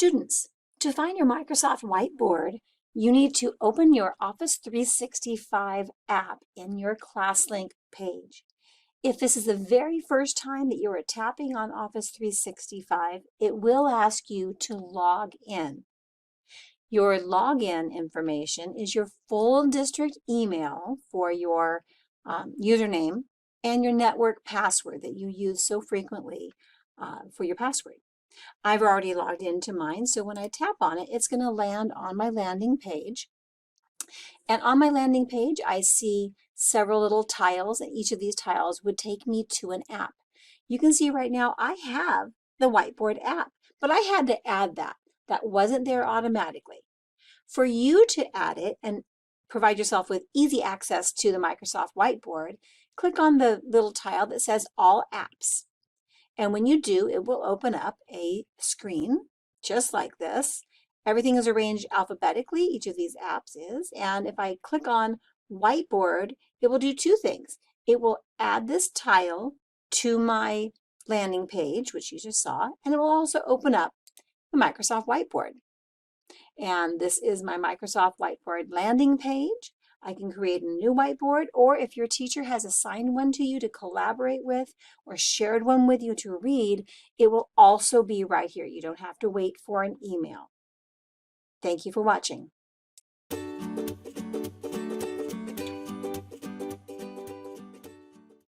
Students, to find your Microsoft Whiteboard, you need to open your Office 365 app in your ClassLink page. If this is the very first time that you are tapping on Office 365, it will ask you to log in. Your login information is your full district email for your username and your network password that you use so frequently for your password. I've already logged into mine, so when I tap on it, it's going to land on my landing page. And on my landing page, I see several little tiles, and each of these tiles would take me to an app. You can see right now I have the Whiteboard app, but I had to add that. That wasn't there automatically. For you to add it and provide yourself with easy access to the Microsoft Whiteboard, click on the little tile that says All Apps. And when you do, it will open up a screen just like this. Everything is arranged alphabetically, each of these apps is. And if I click on Whiteboard, it will do two things. It will add this tile to my landing page, which you just saw, and it will also open up the Microsoft Whiteboard. And this is my Microsoft Whiteboard landing page. I can create a new whiteboard, or if your teacher has assigned one to you to collaborate with or shared one with you to read, it will also be right here. You don't have to wait for an email. Thank you for watching.